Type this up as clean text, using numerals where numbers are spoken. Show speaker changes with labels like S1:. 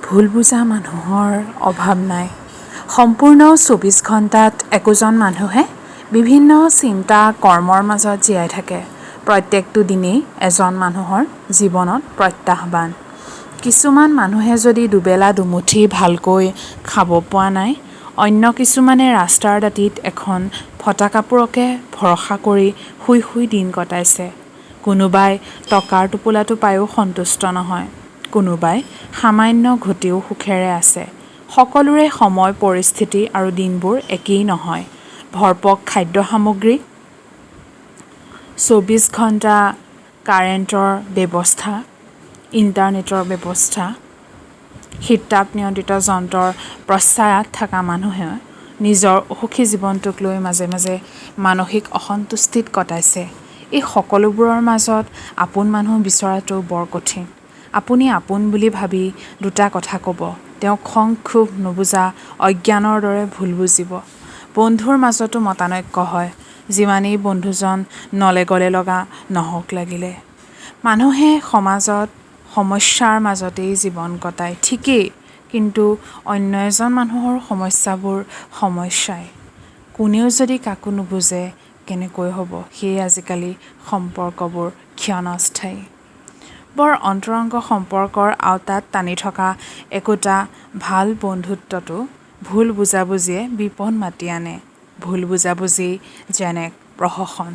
S1: ভুল বুজা মানুহৰ অভাৱ নাই। সম্পূৰ্ণ ২৪ ঘণ্টাত একোজন মানুহে বিভিন্ন চিন্তা কৰ্মৰ মাজত জীয়াই থাকে। প্ৰত্যেকটো দিনেই এজন মানুহৰ জীৱনত প্ৰত্যাহ্বান। কিছুমান মানুহে যদি দুবেলা দুমুঠি ভালকৈ খাব পোৱা নাই, অন্য কিছুমানে ৰাস্তাৰ দাঁতিত এখন ফটা কাপোৰকে ভৰসা কৰি শুই শুই দিন কটাইছে। কোনোবাই টকাৰ টোপোলাটো পায়ো সন্তুষ্ট নহয়, কোনোবাই সামান্য ঘটিও সুখেৰে আছে। সকলোৰে সময় পৰিস্থিতি আৰু দিনবোৰ একেই নহয়। ভৰপক খাদ্য সামগ্ৰী, ২৪ ঘণ্টা কাৰেণ্টৰ ব্যৱস্থা, ইণ্টাৰনেটৰ ব্যৱস্থা, শীততাপ নিয়ন্ত্ৰিত যন্ত্ৰৰ প্ৰশ্ৰয়ত থকা মানুহে নিজৰ সুখী জীৱনটোক লৈ মাজে মাজে মানসিক অসন্তুষ্টিত কটাইছে। এই সকলোবোৰৰ মাজত আপোন মানুহ বিচৰাটো বৰ কঠিন। আপুনি আপোন বুলি ভাবি দুটা কথা ক'ব, তেওঁক খং ক্ষোভ নুবুজা অজ্ঞানৰ দৰে ভুল বুজিব। বন্ধুৰ মাজতো মতানৈক্য হয়, যিমানেই বন্ধুজন নলে গলে লগা নহওক লাগিলে। মানুহে সমাজত সমস্যাৰ মাজতেই জীৱন কটায় ঠিকেই, কিন্তু অন্য এজন মানুহৰ সমস্যাবোৰ সমস্যাই। কোনেও যদি কাকো নুবুজে কেনেকৈ হ'ব? সেয়ে আজিকালি সম্পৰ্কবোৰ ক্ষণস্থায়ী। বৰ অন্তৰংগ সম্পৰ্কৰ আওতাত টানি থকা একোটা ভাল বন্ধুত্বতো ভুল বুজাবুজিয়ে বিপদ মাতি আনে। ভুল বুজাবুজি যেনে প্ৰহসন।